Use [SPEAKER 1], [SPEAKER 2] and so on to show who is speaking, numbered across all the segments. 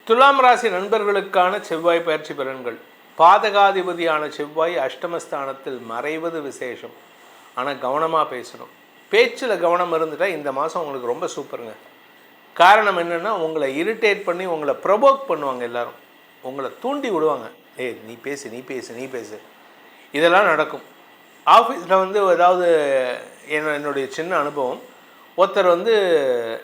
[SPEAKER 1] துலாம் ராசி நண்பர்களுக்கான செவ்வாய் பயிற்சி பலன்கள். பாதகாதிபதியான செவ்வாய் அஷ்டமஸ்தானத்தில் மறைவது விசேஷம். ஆனால் கவனமாக பேசணும். பேச்சில் கவனம் இருந்துட்டால் இந்த மாதம் உங்களுக்கு ரொம்ப சூப்பருங்க. காரணம் என்னென்னா, உங்களை இரிட்டேட் பண்ணி உங்களை ப்ரொவோக் பண்ணுவாங்க. எல்லோரும் உங்களை தூண்டி விடுவாங்க. நீ பேசு நீ பேசு நீ பேசு, இதெல்லாம் நடக்கும். ஆஃபீஸில் ஏதாவது என்னுடைய சின்ன அனுபவம். ஒருத்தர்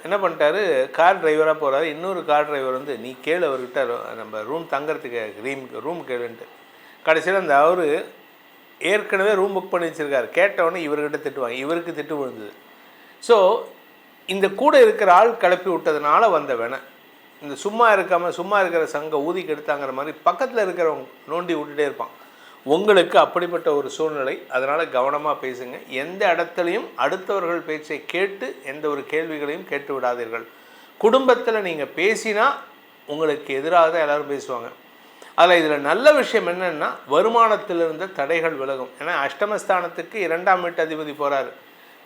[SPEAKER 1] என்ன பண்ணிட்டாரு, கார் டிரைவராக போகிறாரு. இன்னொரு கார் டிரைவர் நீ கேளு அவர்கிட்ட, நம்ம ரூம் தங்குறதுக்கு ரூம் கேளுன்ட்டு. கடைசியில் அவர் ஏற்கனவே ரூம் புக் பண்ணி வச்சுருக்காரு. கேட்டவுடனே இவர்கிட்ட திட்டுவாங்க. இவருக்கு திட்டு விழுந்தது. ஸோ இந்த கூட இருக்கிற ஆள் கிளப்பி விட்டதுனால வந்த வேணாம். இந்த சும்மா இருக்கிற சங்க ஊதி கெடுத்தாங்கிற மாதிரி பக்கத்தில் இருக்கிறவங்க நோண்டி விட்டுட்டே இருப்பான். உங்களுக்கு அப்படிப்பட்ட ஒரு சூழ்நிலை. அதனால் கவனமாக பேசுங்க. எந்த இடத்துலையும் அடுத்தவர்கள் பேச்சை கேட்டு எந்த ஒரு கேள்விகளையும் கேட்டு விடாதீர்கள். குடும்பத்தில் நீங்கள் பேசினா உங்களுக்கு எதிராக தான் எல்லோரும் பேசுவாங்க. இதில் நல்ல விஷயம் என்னென்னா, வருமானத்தில் இருந்த தடைகள் விலகும். ஏன்னா அஷ்டமஸ்தானத்துக்கு 2ஆம் வீட்டு அதிபதி போகிறாரு.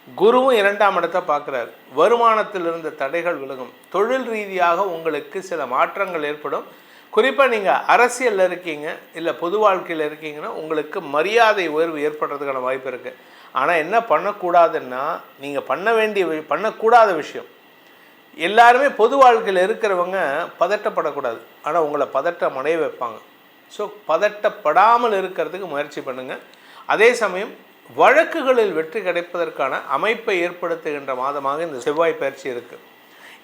[SPEAKER 1] குருவும் 2ஆம் இடத்தை பார்க்குறாரு. வருமானத்தில் இருந்த தடைகள் விலகும். தொழில் ரீதியாக உங்களுக்கு சில மாற்றங்கள் ஏற்படும். குறிப்பாக நீங்கள் அரசியலில் இருக்கீங்க, இல்லை பொது வாழ்க்கையில் இருக்கீங்கன்னா உங்களுக்கு மரியாதை உயர்வு ஏற்படுறதுக்கான வாய்ப்பு இருக்குது. ஆனால் என்ன பண்ணக்கூடாதுன்னா, நீங்கள் பண்ணக்கூடாத விஷயம், எல்லாருமே பொது வாழ்க்கையில் இருக்கிறவங்க பதட்டப்படக்கூடாது. ஆனால் உங்களை பதட்டம் அடைய வைப்பாங்க. ஸோ பதட்டப்படாமல் இருக்கிறதுக்கு முயற்சி பண்ணுங்கள். அதே சமயம் வழக்குகளில் வெற்றி கிடைப்பதற்கான அமைப்பை ஏற்படுத்துகின்ற மாதமாக இந்த செவ்வாய் பயிற்சி இருக்குது.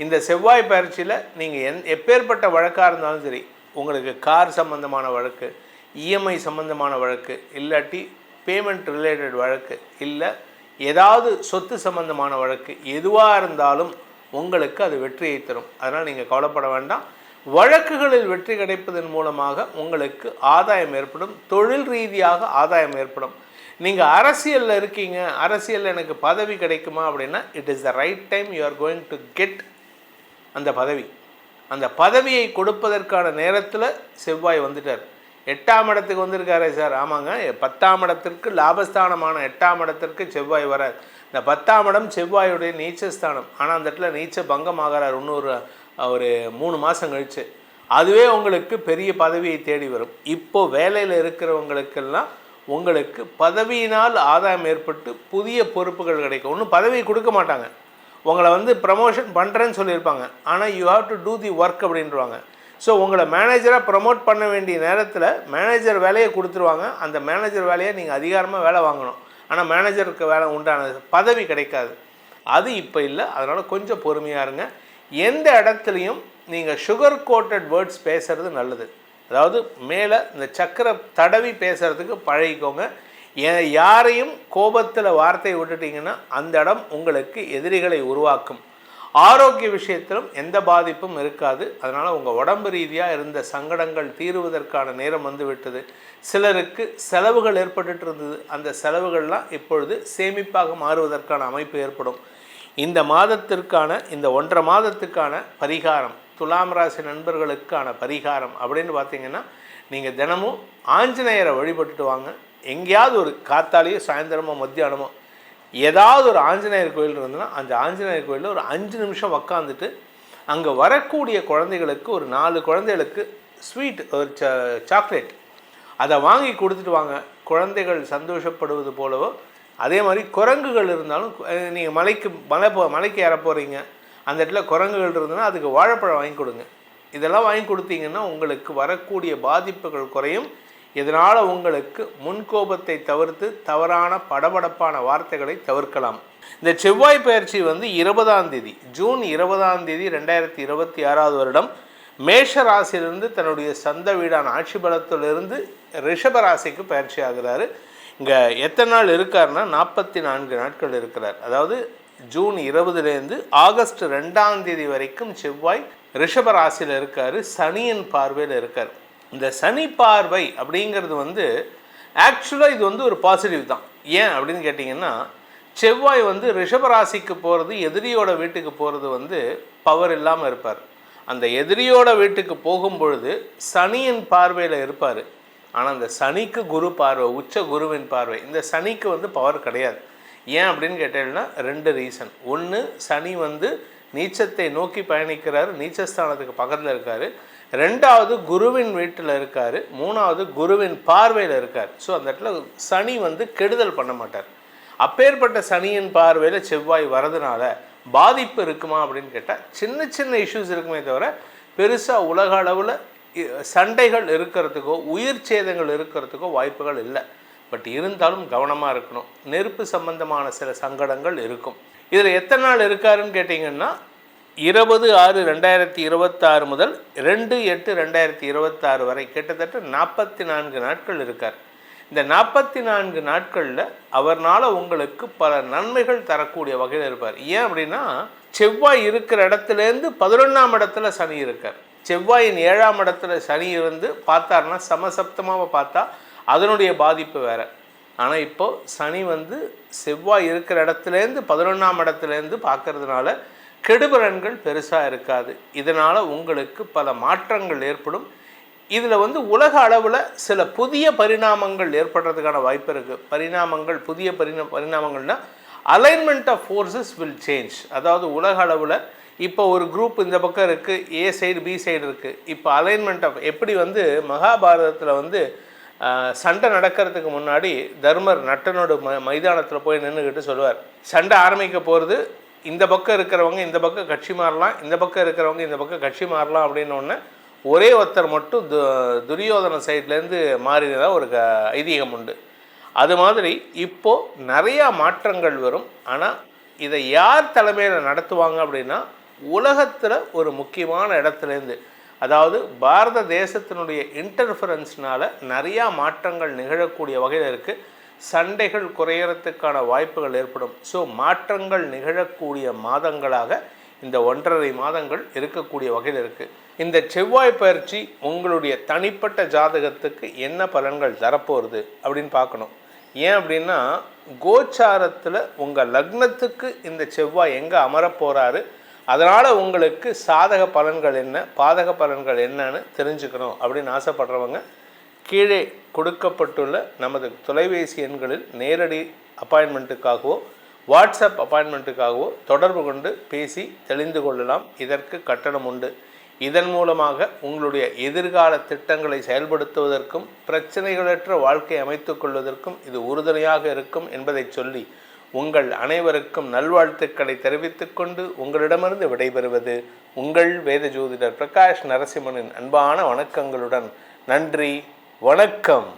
[SPEAKER 1] இந்த செவ்வாய் பயிற்சியில் நீங்கள் எப்பேற்பட்ட வழக்காக இருந்தாலும் சரி, உங்களுக்கு கார் சம்மந்தமான வழக்கு, இஎம்ஐ சம்மந்தமான வழக்கு, இல்லாட்டி பேமெண்ட் ரிலேட்டட் வழக்கு, இல்லை ஏதாவது சொத்து சம்மந்தமான வழக்கு, எதுவாக இருந்தாலும் உங்களுக்கு அது வெற்றியை தரும். அதனால் நீங்கள் கவலைப்பட வேண்டாம். வழக்குகளில் வெற்றி கிடைப்பதன் மூலமாக உங்களுக்கு ஆதாயம் ஏற்படும். தொழில் ரீதியாக ஆதாயம் ஏற்படும். நீங்கள் அரசியலில் இருக்கீங்க, அரசியலில் எனக்கு பதவி கிடைக்குமா அப்படின்னா, it is the right time. You are going to get அந்த பதவி. அந்த பதவியை கொடுப்பதற்கான நேரத்தில் செவ்வாய் வந்துட்டார். 8ஆம் இடத்துக்கு வந்திருக்காரே சார். ஆமாங்க, 10ஆம் இடத்திற்கு லாபஸ்தானமான 8ஆம் இடத்திற்கு செவ்வாய் வரார். இந்த 10ஆம் இடம் செவ்வாயுடைய நீச்சஸ்தானம். ஆனால் அந்த இடத்துல நீச்ச பங்கம் ஆகிறார் இன்னொரு ஒரு 3 மாதம் கழிச்சு. அதுவே உங்களுக்கு பெரிய பதவியை தேடி வரும். இப்போது வேலையில் இருக்கிறவங்களுக்கெல்லாம் உங்களுக்கு பதவியினால் ஆதாயம் ஏற்பட்டு புதிய பொறுப்புகள் கிடைக்கும். ஒன்றும் பதவி கொடுக்க மாட்டாங்க, உங்களை ப்ரமோஷன் பண்ணுறேன்னு சொல்லியிருப்பாங்க. ஆனால் you have to do the work அப்படின்றவாங்க. ஸோ உங்களை மேனேஜராக ப்ரமோட் பண்ண வேண்டிய நேரத்தில் மேனேஜர் வேலையை கொடுத்துருவாங்க. அந்த மேனேஜர் வேலையை நீங்கள் அதிகாரமாக வேலை வாங்கணும். ஆனால் மேனேஜருக்கு வேலை உண்டான பதவி கிடைக்காது. அது இப்போ இல்லை. அதனால் கொஞ்சம் பொறுமையாக இருங்க. எந்த இடத்துலையும் நீங்கள் சுகர் கோட்டட் வேர்ட்ஸ் பேசுகிறது நல்லது. அதாவது மேலே இந்த சக்கரை தடவி பேசுகிறதுக்கு பழகிக்கோங்க. யாரையும் கோபத்தில் வார்த்தையை விட்டுட்டிங்கன்னா அந்த இடம் உங்களுக்கு எதிரிகளை உருவாக்கும். ஆரோக்கிய விஷயத்திலும் எந்த பாதிப்பும் இருக்காது. அதனால் உங்கள் உடம்பு ரீதியாக இருந்த சங்கடங்கள் தீருவதற்கான நேரம் விட்டது. சிலருக்கு செலவுகள் ஏற்பட்டு இருந்தது. அந்த செலவுகள்லாம் இப்பொழுது சேமிப்பாக மாறுவதற்கான அமைப்பு ஏற்படும். இந்த மாதத்திற்கான இந்த 1.5 மாதத்துக்கான பரிகாரம், துலாம் ராசி நண்பர்களுக்கான பரிகாரம் அப்படின்னு பார்த்தீங்கன்னா, நீங்கள் தினமும் ஆஞ்சநேயரை வழிபட்டுட்டு வாங்க. எங்கேயாவது ஒரு காத்தாலேயோ சாயந்தரமோ மத்தியானமோ ஏதாவது ஒரு ஆஞ்சநேயர் கோயில் இருந்ததுன்னா அந்த ஆஞ்சநேயர் கோயிலில் ஒரு 5 நிமிஷம் உக்காந்துட்டு அங்கே வரக்கூடிய குழந்தைகளுக்கு ஒரு 4 குழந்தைகளுக்கு ஸ்வீட், ஒரு சாக்லேட் அதை வாங்கி கொடுத்துட்டு வாங்க. குழந்தைகள் சந்தோஷப்படுவது போலவோ, அதே மாதிரி குரங்குகள் இருந்தாலும், நீங்கள் மலைக்கு ஏற போகிறீங்க, அந்த இடத்துல குரங்குகள் இருந்ததுன்னா அதுக்கு வாழைப்பழம் வாங்கி கொடுங்க. இதெல்லாம் வாங்கி கொடுத்தீங்கன்னா உங்களுக்கு வரக்கூடிய பாதிப்புகள் குறையும். இதனால் உங்களுக்கு முன்கோபத்தை தவிர்த்து தவறான படபடப்பான வார்த்தைகளை தவிர்க்கலாம். இந்த செவ்வாய் பயிற்சி 20ஆம் தேதி, ஜூன் 20ஆம் தேதி 2026 வருடம் மேஷ ராசியிலிருந்து தன்னுடைய சொந்த வீடான ஆட்சி பலத்திலிருந்து ரிஷப ராசிக்கு பயிற்சி ஆகிறாரு. இங்கே எத்தனை நாள் இருக்காருன்னா 44 நாட்கள் இருக்கிறார். அதாவது ஜூன் 20லேருந்து ஆகஸ்ட் 2ஆம் தேதி வரைக்கும் செவ்வாய் ரிஷப ராசியில் இருக்கார். சனியின் பார்வையில் இருக்கார். இந்த சனி பார்வை அப்படிங்கிறது ஆக்சுவலாக இது ஒரு பாசிட்டிவ் தான். ஏன் அப்படின்னு கேட்டிங்கன்னா, செவ்வாய் ரிஷபராசிக்கு போகிறது, எதிரியோட வீட்டுக்கு போகிறது பவர் இல்லாமல் இருப்பார். அந்த எதிரியோட வீட்டுக்கு போகும்பொழுது சனியின் பார்வையில் இருப்பார். ஆனால் அந்த சனிக்கு குரு பார்வை, உச்ச குருவின் பார்வை. இந்த சனிக்கு பவர் கிடையாது. ஏன் அப்படின்னு கேட்டீங்கன்னா 2 ரீசன். ஒன்று, சனி நீச்சத்தை நோக்கி பயணிக்கிறார், நீச்சஸ்தானத்துக்கு பக்கத்தில் இருக்கார். ரெண்டாவது குருவின் வீட்டில் இருக்கார், மூணாவது குருவின் பார்வையில் இருக்கார். ஸோ அந்த இடத்துல சனி வந்து கெடுதல் பண்ண மாட்டார். அப்பேற்பட்ட சனியின் பார்வையில் செவ்வாய் வரதுனால பாதிப்பு இருக்குமா அப்படின்னு கேட்டால் சின்ன சின்ன இஷ்யூஸ் இருக்குமே தவிர பெருசாக உலக அளவில் சண்டைகள் இருக்கிறதுக்கோ உயிர் சேதங்கள் இருக்கிறதுக்கோ வாய்ப்புகள் இல்லை. பட் இருந்தாலும் கவனமாக இருக்கணும். நெருப்பு சம்பந்தமான சில சங்கடங்கள் இருக்கும். இதில் எத்தனை நாள் இருக்காருன்னு கேட்டிங்கன்னா 20/6/2026 முதல் 2/8/2026 வரை கிட்டத்தட்ட 44 நாட்கள் இருக்கார். இந்த 44 நாட்களில் அவர்னால் உங்களுக்கு பல நன்மைகள் தரக்கூடிய வகையில் இருப்பார். ஏன் அப்படின்னா செவ்வாய் இருக்கிற இடத்துலேருந்து 11ஆம் இடத்துல சனி இருக்கார். செவ்வாயின் 7ஆம் இடத்துல சனி இருந்து பார்த்தாருன்னா சமசப்தமாக பார்த்தா அதனுடைய பாதிப்பு வேறு. ஆனால் இப்போது சனி வந்து செவ்வாய் இருக்கிற இடத்துலேருந்து 11ஆம் இடத்துலேருந்து பார்க்கறதுனால கெடுபலன்கள் பெருசாக இருக்காது. இதனால் உங்களுக்கு பல மாற்றங்கள் ஏற்படும். இதில் வந்து உலக அளவில் சில புதிய பரிணாமங்கள் ஏற்படுறதுக்கான வாய்ப்பு இருக்குது. புதிய பரிணாமங்கள்னால் alignment of forces will change. அதாவது உலக அளவில் இப்போ ஒரு குரூப் இந்த பக்கம் இருக்குது, ஏ சைடு பி சைடு இருக்குது. இப்போ அலைன்மெண்ட் ஆஃப் எப்படி வந்து மகாபாரதத்தில் வந்து சண்டை நடக்கிறதுக்கு முன்னாடி தர்மர் நட்டனோட மைதானத்தில் போய் நின்றுக்கிட்டு சொல்லுவார், சண்டை ஆரம்பிக்க போகிறது, இந்த பக்கம் இருக்கிறவங்க இந்த பக்கம் கட்சி மாறலாம், இந்த பக்கம் இருக்கிறவங்க இந்த பக்கம் கட்சி மாறலாம் அப்படின்னோடனே ஒரே ஒருத்தர் மட்டும் துரியோதன சைட்லேருந்து மாறினதாக ஒரு ஐதீகம் உண்டு. அது மாதிரி இப்போது நிறையா மாற்றங்கள் வரும். ஆனால் இதை யார் தலைமையில் நடத்துவாங்க அப்படின்னா உலகத்தில் ஒரு முக்கியமான இடத்துலேருந்து, அதாவது பாரத தேசத்தினுடைய இன்டர்ஃபரன்ஸ்னால் நிறையா மாற்றங்கள் நிகழக்கூடிய வகையில் இருக்குது. சண்டைகள் குறையறதுக்கான வாய்ப்புகள் ஏற்படும். ஸோ மாற்றங்கள் நிகழக்கூடிய மாதங்களாக இந்த 1.5 மாதங்கள் இருக்கக்கூடிய வகையில் இருக்குது. இந்த செவ்வாய் பயிற்சி உங்களுடைய தனிப்பட்ட ஜாதகத்துக்கு என்ன பலன்கள் தரப்போகிறது அப்படின்னு பார்க்கணும். ஏன் அப்படின்னா கோச்சாரத்தில் உங்கள் லக்னத்துக்கு இந்த செவ்வாய் எங்கே அமரப்போகிறாரு, அதனால் உங்களுக்கு சாதக பலன்கள் என்ன பாதக பலன்கள் என்னன்னு தெரிஞ்சுக்கணும் அப்படின்னு ஆசைப்படுறவங்க கீழே கொடுக்கப்பட்டுள்ள நமது தொலைபேசி எண்களில் நேரடி அப்பாயின்மெண்ட்டுக்காகவோ வாட்ஸ்அப் அப்பாயின்மெண்ட்டுக்காகவோ தொடர்பு கொண்டு பேசி தெளிந்து கொள்ளலாம். இதற்கு கட்டணம் உண்டு. இதன் மூலமாக உங்களுடைய எதிர்கால திட்டங்களை செயல்படுத்துவதற்கும் பிரச்சனைகளற்ற வாழ்க்கை அமைத்துக் கொள்வதற்கும் இது உறுதுணையாக இருக்கும் என்பதை சொல்லி உங்கள் அனைவருக்கும் நல்வாழ்த்துக்களை தெரிவித்துக் கொண்டு உங்களிடமிருந்து விடைபெறுவது உங்கள் வேத ஜோதிடர் பிரகாஷ் நரசிம்மனின் அன்பான வணக்கங்களுடன். நன்றி, வணக்கம்.